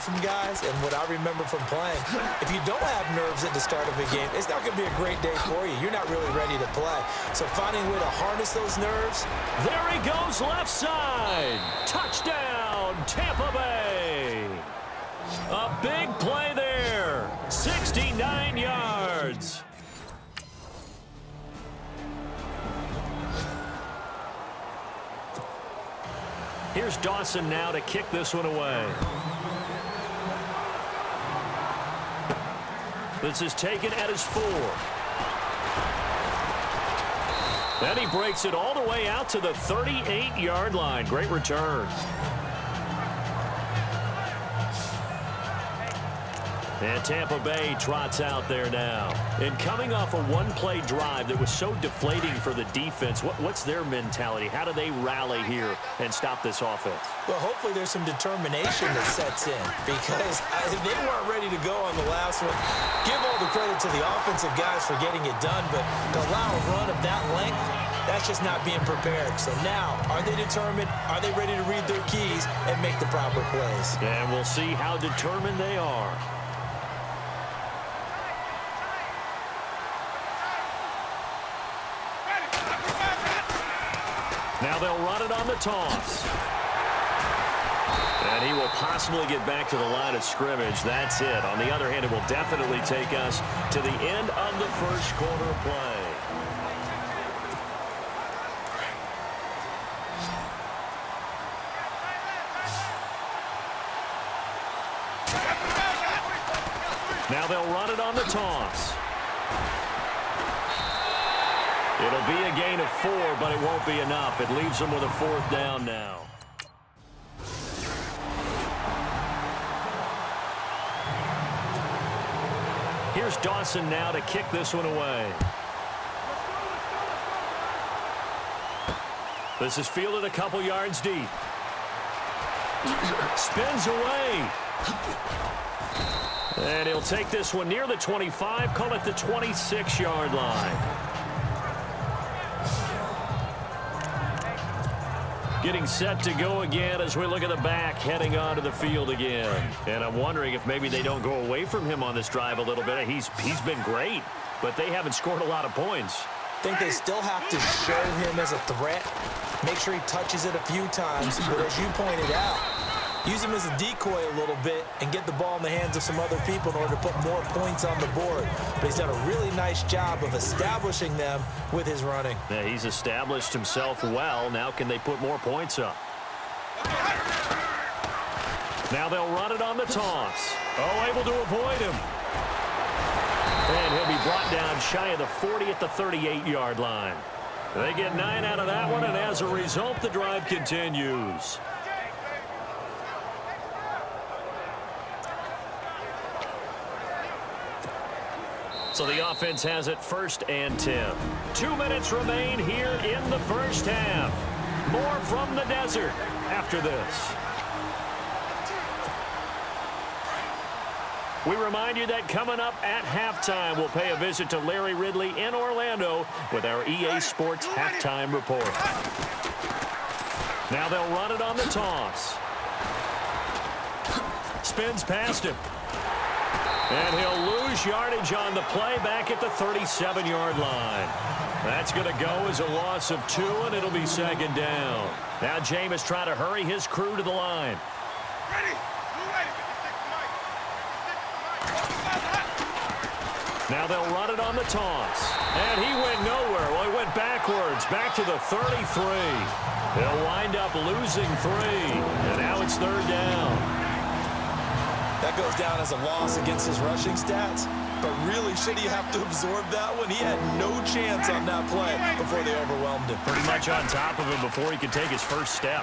from guys and what I remember from playing, if you don't have nerves at the start of a game, it's not going to be a great day for you. You're not really ready to play. So finding a way to harness those nerves. There he goes left side. Touchdown, Tampa Bay. A big play there. 69 yards. Here's Dawson now to kick this one away. This is taken at his 4. Then he breaks it all the way out to the 38-yard line. Great return. And Tampa Bay trots out there now. And coming off a one-play drive that was so deflating for the defense, what's their mentality? How do they rally here and stop this offense? Well, hopefully there's some determination that sets in because they weren't ready to go on the last one. Give all the credit to the offensive guys for getting it done, but to allow a run of that length, that's just not being prepared. So now, are they determined? Are they ready to read their keys and make the proper plays? And we'll see how determined they are. Now they'll run it on the toss. And he will possibly get back to the line of scrimmage. That's it. On the other hand, it will definitely take us to the end of the first quarter of play. Now they'll run it on the toss. It'll be a gain of 4, but it won't be enough. It leaves them with a 4th down now. Here's Dawson now to kick this one away. This is fielded a couple yards deep. Spins away. And he'll take this one near the 25, call it the 26-yard line. Getting set to go again as we look at the back heading onto the field again. And I'm wondering if maybe they don't go away from him on this drive a little bit. He's been great, but they haven't scored a lot of points. I think they still have to show him as a threat. Make sure he touches it a few times. But as you pointed out, use him as a decoy a little bit and get the ball in the hands of some other people in order to put more points on the board. But he's done a really nice job of establishing them with his running. Yeah, he's established himself well. Now can they put more points up? Now they'll run it on the toss. Oh, able to avoid him. And he'll be brought down shy of the 40 at the 38-yard line. They get 9 out of that one, and as a result, the drive continues. So the offense has it 1st and 10. 2 minutes remain here in the first half. More from the desert after this. We remind you that coming up at halftime, we'll pay a visit to Larry Ridley in Orlando with our EA Sports Halftime Report. Now they'll run it on the toss. Spins past him. And he'll lose yardage on the play back at the 37-yard line. That's going to go as a loss of 2, and it'll be 2nd down. Now Jameis trying to hurry his crew to the line. Now they'll run it on the toss. And he went nowhere. Well, he went backwards, back to the 33. He'll wind up losing 3. And now it's 3rd down. That goes down as a loss against his rushing stats. But really, should he have to absorb that one? He had no chance on that play before they overwhelmed him. Pretty much on top of him before he could take his first step.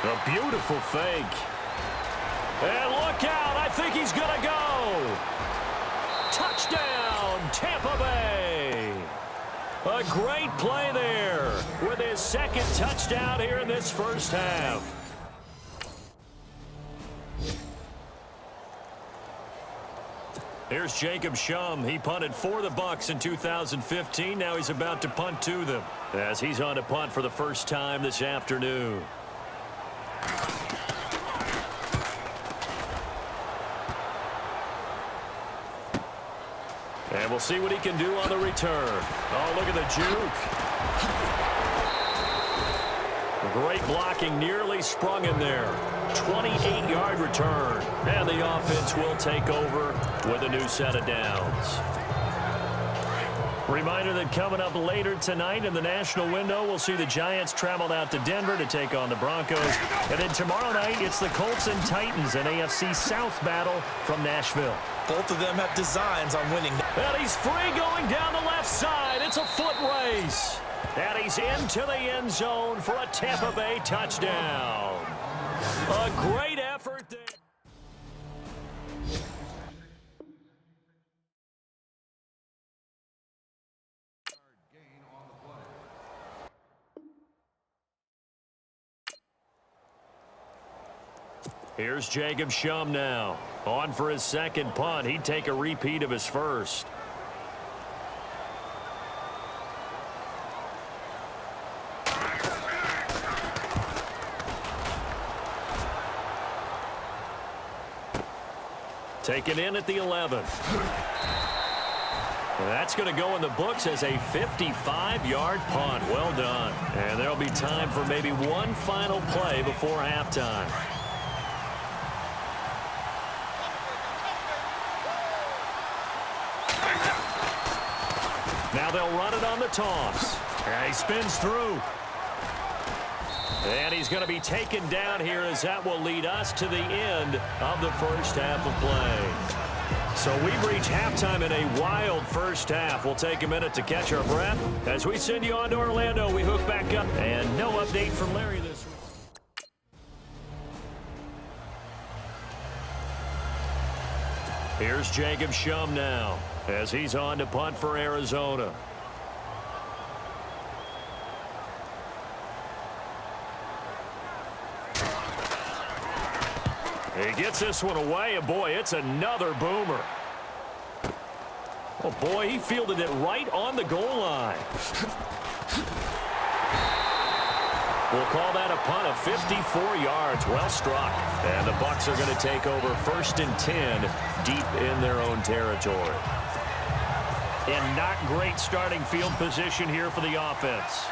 A beautiful fake. And look out. I think he's going to go. Touchdown, Tampa Bay. A great play there with his 2nd touchdown here in this first half. Here's Jacob Shum. He punted for the Bucs in 2015. Now he's about to punt to them as he's on to punt for the first time this afternoon. And we'll see what he can do on the return. Oh, look at the juke. Great blocking, nearly sprung in there. 28-yard return. And the offense will take over with a new set of downs. Reminder that coming up later tonight in the national window, we'll see the Giants travel out to Denver to take on the Broncos. And then tomorrow night, it's the Colts and Titans, an AFC South battle from Nashville. Both of them have designs on winning. And he's free going down the left side. It's a foot race. And he's into the end zone for a Tampa Bay touchdown. A great effort there. Here's Jacob Shum now. On for his second punt. He'd take a repeat of his first. Taken in at the 11. That's going to go in the books as a 55-yard punt. Well done. And there'll be time for maybe one final play before halftime. Now they'll run it on the toss. And he spins through. And he's going to be taken down here as that will lead us to the end of the first half of play. So we've reached halftime in a wild first half. We'll take a minute to catch our breath. As we send you on to Orlando, we hook back up. And no update from Larry this week. Here's Jacob Shum now as he's on to punt for Arizona. He gets this one away, and boy, it's another boomer. Oh, boy, he fielded it right on the goal line. We'll call that a punt of 54 yards. Well struck. And the Bucs are going to take over 1st and 10 deep in their own territory. And not great starting field position here for the offense.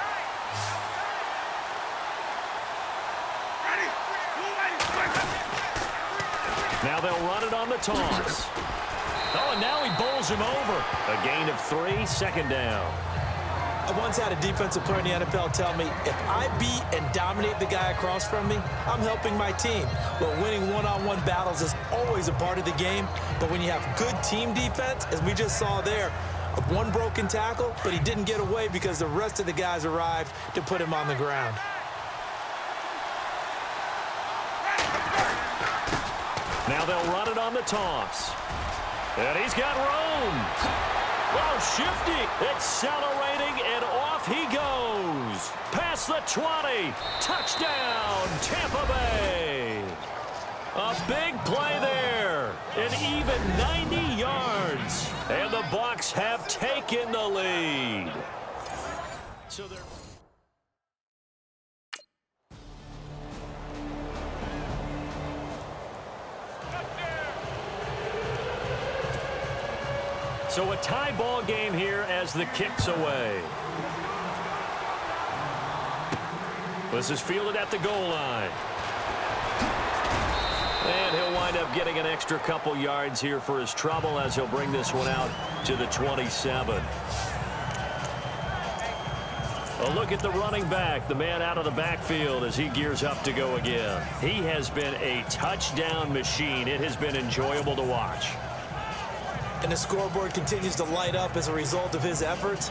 Now they'll run it on the toss. Oh, and now he bowls him over. A gain of 3, second down. I once had a defensive player in the NFL tell me, if I beat and dominate the guy across from me, I'm helping my team. Well, winning one-on-one battles is always a part of the game, but when you have good team defense, as we just saw there, one broken tackle, but he didn't get away because the rest of the guys arrived to put him on the ground. Now they'll run it on the toss. And he's got room. Oh, shifty, accelerating, and off he goes. Past the 20. Touchdown, Tampa Bay. A big play there. An even 90 yards. And the Bucs have taken the lead. So they're... So a tie ball game here as the kick's away. This is fielded at the goal line. And he'll wind up getting an extra couple yards here for his trouble as he'll bring this one out to the 27. A look at the running back, the man out of the backfield as he gears up to go again. He has been a touchdown machine. It has been enjoyable to watch. And the scoreboard continues to light up as a result of his efforts.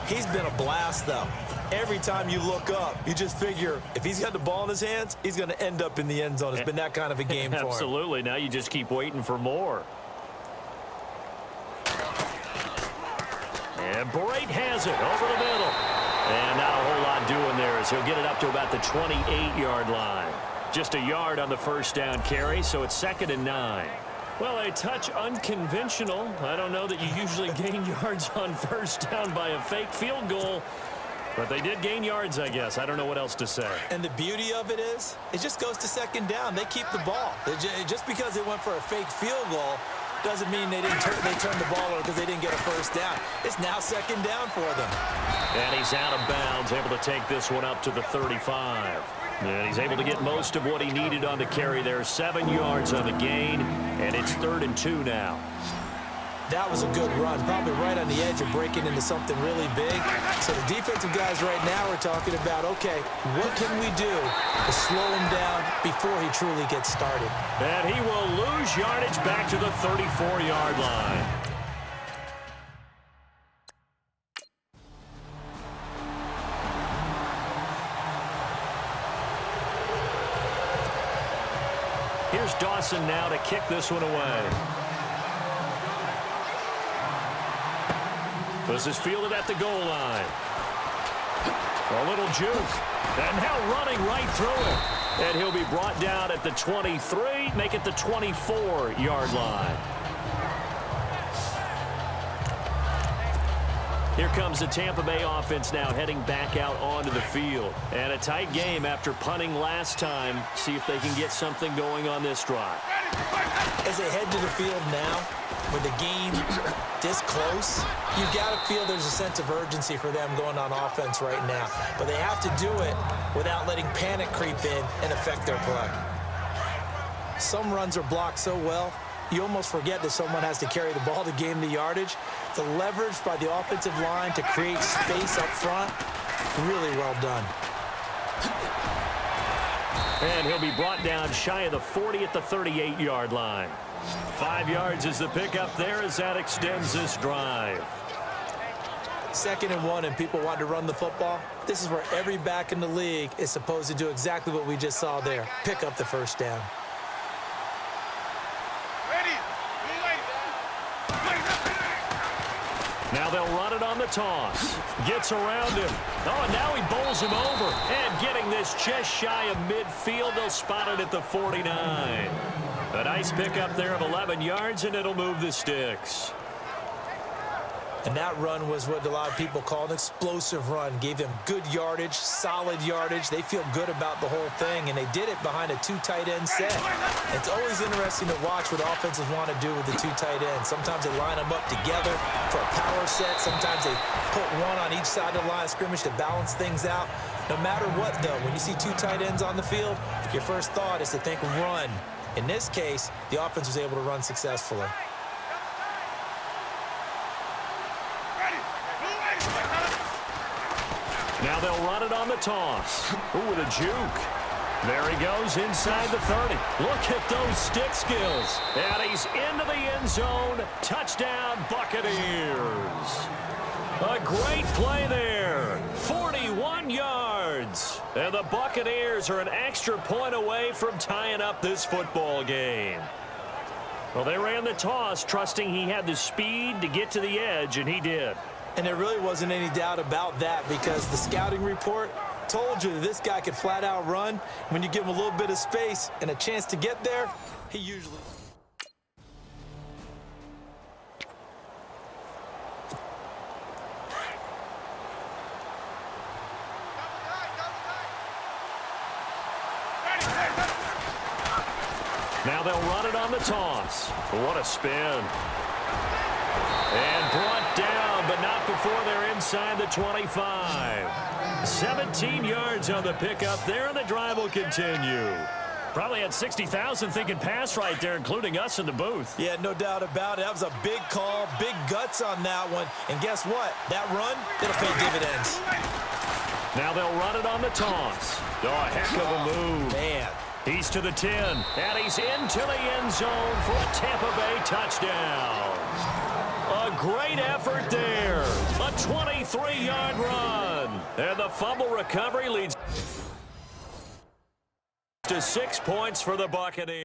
He's been a blast, though. Every time you look up, you just figure if he's got the ball in his hands, he's going to end up in the end zone. It's been that kind of a game for him. Absolutely. Now you just keep waiting for more. And Brate has it over the middle. And not a whole lot doing there as he'll get it up to about the 28-yard line. Just a yard on the first down carry, so it's 2nd and 9. Well, a touch unconventional. I don't know that you usually gain yards on first down by a fake field goal, but they did gain yards, I guess. I don't know what else to say. And the beauty of it is, it just goes to 2nd down. They keep the ball. Just because they went for a fake field goal doesn't mean they turned the ball over because they didn't get a first down. It's now second down for them. And he's out of bounds, able to take this one up to the 35. And he's able to get most of what he needed on the carry there. 7 yards on the gain, and it's 3rd and 2 now. That was a good run, probably right on the edge of breaking into something really big. So the defensive guys right now are talking about, okay, what can we do to slow him down before he truly gets started? And he will lose yardage back to the 34-yard line. Here's Dawson now to kick this one away. This is fielded at the goal line. A little juke. And now running right through it. And he'll be brought down at the 23, make it the 24-yard line. Here comes the Tampa Bay offense now heading back out onto the field. And a tight game after punting last time. See if they can get something going on this drive. As they head to the field now, with the game this close, you've got to feel there's a sense of urgency for them going on offense right now. But they have to do it without letting panic creep in and affect their play. Some runs are blocked so well, you almost forget that someone has to carry the ball to gain the yardage. The leverage by the offensive line to create space up front, really well done. And he'll be brought down shy of the 40 at the 38-yard line. 5 yards is the pickup there as that extends this drive. 2nd and 1 and people want to run the football. This is where every back in the league is supposed to do exactly what we just saw there. Pick up the first down. Now they'll run it on the toss. Gets around him. Oh, and now he bowls him over. And getting this just shy of midfield, they'll spot it at the 49. A nice pickup there of 11 yards, and it'll move the sticks. And that run was what a lot of people call an explosive run. Gave them good yardage, solid yardage. They feel good about the whole thing, and they did it behind a 2 tight end set. It's always interesting to watch what offenses want to do with the 2 tight ends. Sometimes they line them up together for a power set. Sometimes they put one on each side of the line of scrimmage to balance things out. No matter what, though, when you see 2 tight ends on the field, your first thought is to think run. In this case, the offense was able to run successfully. Now they'll run it on the toss. Ooh, with a juke. There he goes inside the 30. Look at those stick skills. And he's into the end zone. Touchdown, Buccaneers. A great play there. 41 yards. And the Buccaneers are an extra point away from tying up this football game. Well, they ran the toss, trusting he had the speed to get to the edge, and he did. And there really wasn't any doubt about that because the scouting report told you that this guy could flat out run. When you give him a little bit of space and a chance to get there, he usually... Now they'll run it on the toss. What a spin. And brought down, but not before they're inside the 25. 17 yards on the pickup there, and the drive will continue. Probably had 60,000 thinking pass right there, including us in the booth. Yeah, no doubt about it. That was a big call, big guts on that one. And guess what? That run, it'll pay dividends. Now they'll run it on the toss. Oh, a heck of a move. Man. He's to the 10, and he's into the end zone for a Tampa Bay touchdown. A great effort there. A 23-yard run. And the fumble recovery leads to 6 points for the Buccaneers.